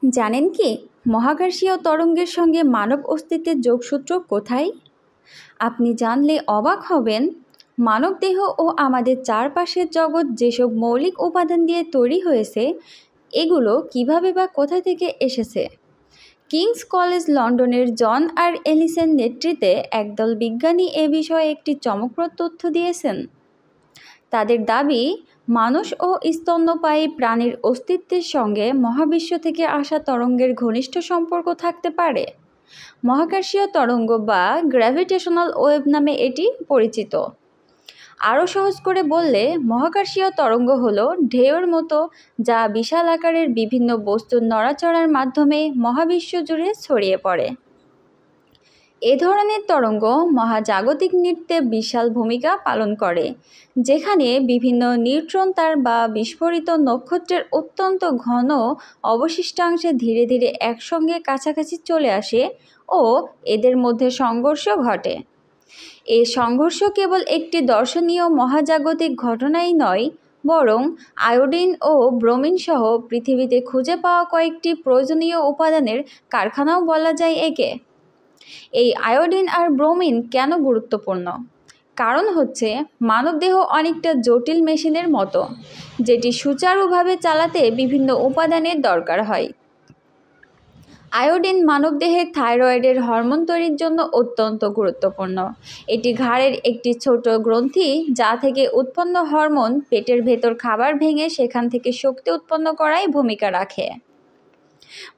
জানেন কি মহাকাশীয় তরঙ্গের সঙ্গে মানব অস্তিত্বের যোগসূত্র কোথায়? আপনি জানলে অবাক হবেন। মানবদেহ ও আমাদের চারপাশের জগৎ যেসব মৌলিক উপাদান দিয়ে তৈরি হয়েছে, এগুলো কিভাবে বা কোথা থেকে এসেছে। কিংস কলেজ লন্ডনের জন আর এলিসের নেতৃত্বে একদল বিজ্ঞানী এ বিষয়ে একটি চমকপ্রদ তথ্য দিয়েছেন। তাদের দাবি, মানুষ ও স্তন্যপায়ী প্রাণীর অস্তিত্বের সঙ্গে মহাবিশ্ব থেকে আসা তরঙ্গের ঘনিষ্ঠ সম্পর্ক থাকতে পারে। মহাকাশীয় তরঙ্গ বা গ্র্যাভিটেশনাল ওয়েভ নামে এটি পরিচিত। আরও সহজ করে বললে, মহাকাশীয় তরঙ্গ হলো ঢেউয়ের মতো, যা বিশাল আকারের বিভিন্ন বস্তুর নড়াচড়ার মাধ্যমে মহাবিশ্ব জুড়ে ছড়িয়ে পড়ে। এ ধরনের তরঙ্গ মহাজাগতিক নৃত্যে বিশাল ভূমিকা পালন করে, যেখানে বিভিন্ন নিউট্রন তার বা বিস্ফোরিত নক্ষত্রের অত্যন্ত ঘন অবশিষ্টাংশে ধীরে ধীরে একসঙ্গে কাছাকাছি চলে আসে ও এদের মধ্যে সংঘর্ষ ঘটে। এই সংঘর্ষ কেবল একটি দর্শনীয় মহাজাগতিক ঘটনাই নয়, বরং আয়োডিন ও ব্রোমিন সহ পৃথিবীতে খুঁজে পাওয়া কয়েকটি প্রয়োজনীয় উপাদানের কারখানাও বলা যায় একে। এই আয়োডিন আর ব্রোমিন কেন গুরুত্বপূর্ণ? কারণ হচ্ছে, মানবদেহ অনেকটা জটিল মেশিনের মতো, যেটি সুচারুভাবে চালাতে বিভিন্ন উপাদানের দরকার হয়। আয়োডিন মানবদেহের থাইরয়েডের হরমোন তৈরির জন্য অত্যন্ত গুরুত্বপূর্ণ। এটি ঘাড়ের একটি ছোট গ্রন্থি, যা থেকে উৎপন্ন হরমোন পেটের ভেতর খাবার ভেঙে সেখান থেকে শক্তি উৎপন্ন করায় ভূমিকা রাখে।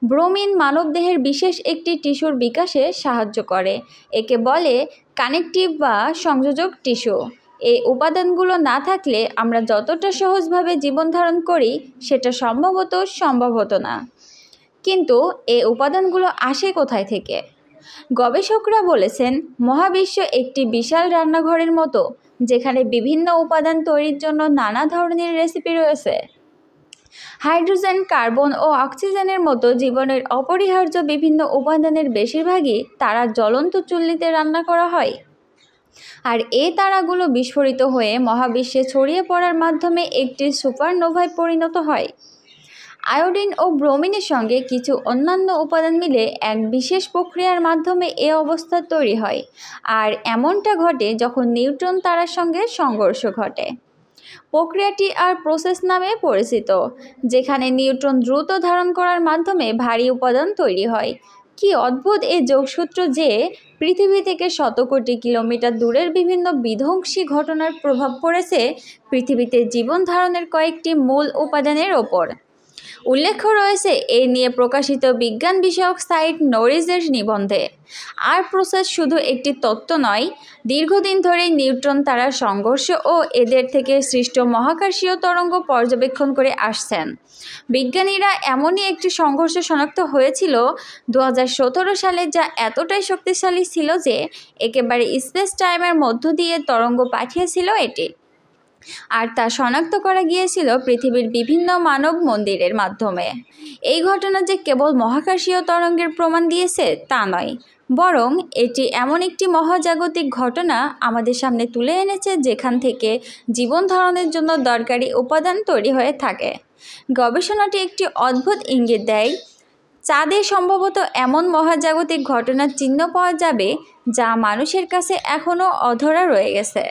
ব্রোমিন মানবদেহের বিশেষ একটি টিস্যুর বিকাশে সাহায্য করে, একে বলে কানেকটিভ বা সংযোজক টিস্যু। এই উপাদানগুলো না থাকলে আমরা যতটা সহজভাবে জীবন ধারণ করি সেটা সম্ভব হতো না। কিন্তু এই উপাদানগুলো আসে কোথায় থেকে? গবেষকরা বলেছেন, মহাবিশ্ব একটি বিশাল রান্নাঘরের মতো, যেখানে বিভিন্ন উপাদান তৈরির জন্য নানা ধরনের রেসিপি রয়েছে। হাইড্রোজেন, কার্বন ও অক্সিজেনের মতো জীবনের অপরিহার্য বিভিন্ন উপাদানের বেশিরভাগই তারা জ্বলন্ত চুল্লিতে রান্না করা হয়। আর এই তারাগুলো বিস্ফোরিত হয়ে মহাবিশ্বে ছড়িয়ে পড়ার মাধ্যমে একটি সুপারনোভায় পরিণত হয়। আয়োডিন ও ব্রোমিনের সঙ্গে কিছু অন্যান্য উপাদান মিলে এক বিশেষ প্রক্রিয়ার মাধ্যমে এ অবস্থা তৈরি হয়, আর এমনটা ঘটে যখন নিউট্রন তারার সঙ্গে সংঘর্ষ ঘটে। প্রক্রিয়াটি আর প্রসেস নামে পরিচিত, যেখানে নিউট্রন দ্রুত ধারণ করার মাধ্যমে ভারী উপাদান তৈরি হয়। কি অদ্ভুত এই যোগসূত্র যে পৃথিবী থেকে শত কোটি কিলোমিটার দূরের বিভিন্ন বিধ্বংসী ঘটনার প্রভাব পড়েছে পৃথিবীতে জীবন ধারণের কয়েকটি মূল উপাদানের ওপর। উল্লেখ রয়েছে এই নিয়ে প্রকাশিত বিজ্ঞান বিষয়ক সাইট নরিজের নিবন্ধে। আর প্রসেস শুধু একটি তত্ত্ব নয়, দীর্ঘদিন ধরে নিউট্রন তারার সংঘর্ষ ও এদের থেকে সৃষ্ট মহাকাশীয় তরঙ্গ পর্যবেক্ষণ করে আসছেন। বিজ্ঞানীরা এমনই একটি সংঘর্ষ শনাক্ত হয়েছিল 2017 সালে, যা এতটাই শক্তিশালী ছিল যে একেবারে স্পেস টাইমের মধ্য দিয়ে তরঙ্গ পাঠিয়েছিল এটি। আর তা শনাক্ত করা গিয়েছিল পৃথিবীর বিভিন্ন মানব মন্দিরের মাধ্যমে। এই ঘটনা যে কেবল মহাকাশীয় তরঙ্গের প্রমাণ দিয়েছে তা নয়, বরং এটি এমন একটি মহাজাগতিক ঘটনা আমাদের সামনে তুলে এনেছে যেখান থেকে জীবন ধারণের জন্য দরকারি উপাদান তৈরি হয়ে থাকে। গবেষণাটি একটি অদ্ভুত ইঙ্গিত দেয়, চাঁদে সম্ভবত এমন মহাজাগতিক ঘটনার চিহ্ন পাওয়া যাবে যা মানুষের কাছে এখনও অধরা রয়ে গেছে।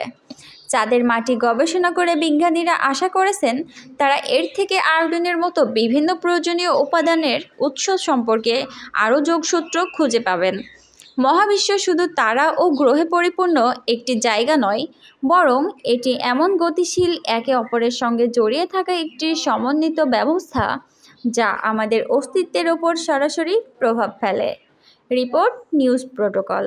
চাঁদের মাটি গবেষণা করে বিজ্ঞানীরা আশা করেছেন তারা এর থেকে আয়োডিনের মতো বিভিন্ন প্রয়োজনীয় উপাদানের উৎস সম্পর্কে আরও যোগসূত্র খুঁজে পাবেন। মহাবিশ্ব শুধু তারা ও গ্রহে পরিপূর্ণ একটি জায়গা নয়, বরং এটি এমন গতিশীল, একে অপরের সঙ্গে জড়িয়ে থাকা একটি সমন্বিত ব্যবস্থা যা আমাদের অস্তিত্বের ওপর সরাসরি প্রভাব ফেলে। Report news protocol.